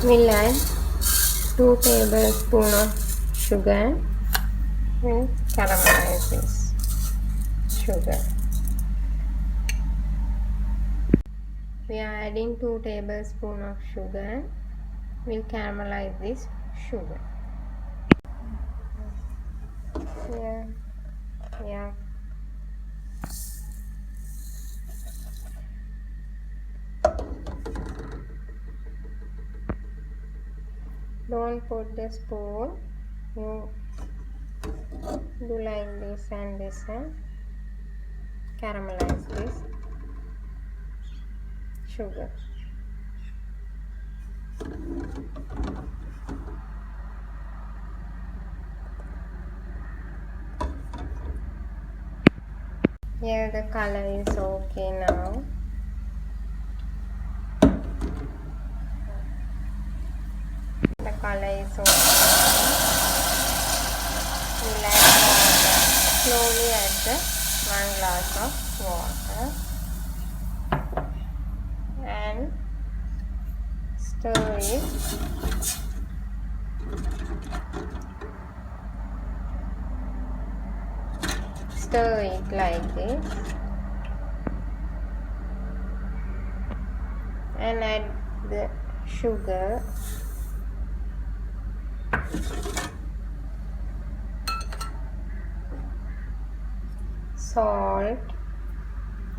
We'll add 2 tablespoons of sugar. We'll caramelize this sugar. We are adding 2 tablespoons of sugar. We'll caramelize this sugar. Here, yeah. Don't put the spoon. You do like this and this and caramelize this sugar. Here the color is okay now. The color is okay. We'll add water. Slowly add the 1 glass of water and stir it. Stir it like this and add the sugar, salt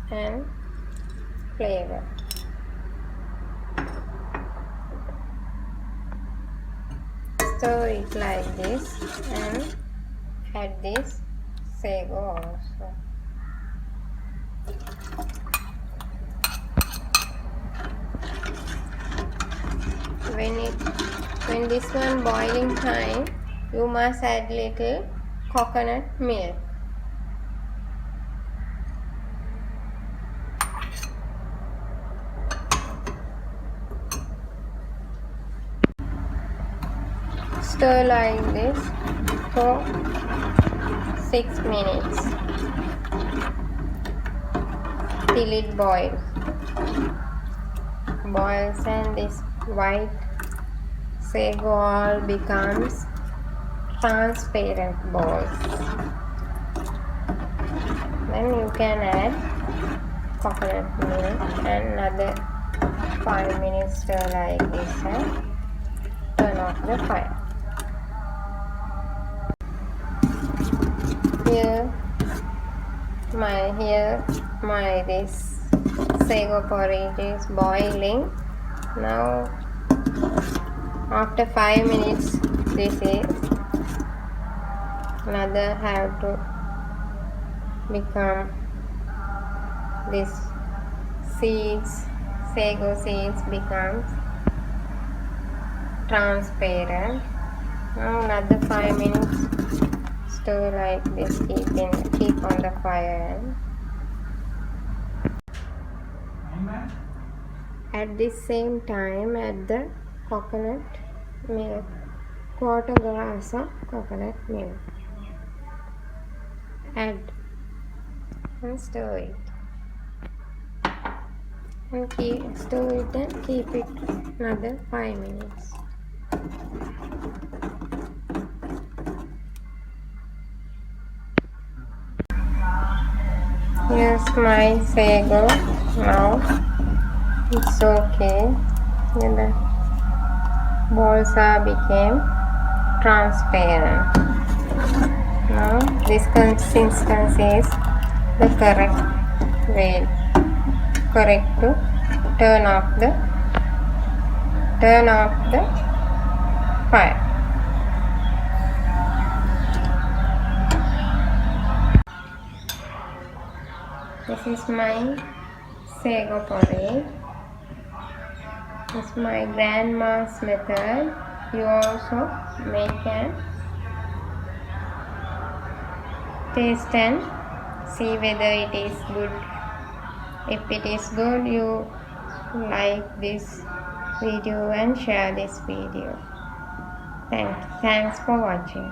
and flavor. Stir it like this and add this Sago also. When this one boiling time, you must add little coconut milk. Stir like this for 6 minutes till it boils. And this white Sago all becomes transparent balls. Then you can add coconut milk and another 5 minutes stir like this and turn off the fire. Here my this Sago porridge is boiling. Now after 5 minutes, this is another have to become this seeds, Sago seeds becomes transparent. Now another 5 minutes stir like this, keep on the fire. At the same time add the coconut milk, 1/4 glass of coconut milk. Add and stir it. And stir it and keep it another 5 minutes. Here's my Sago now. It's okay. And the balls are became transparent. Now this consistency is the correct to turn off the fire. This is my Sago porridge. It's my grandma's method. You also make and taste and see whether it is good. If it is good, you like this video and share this video. Thanks for watching.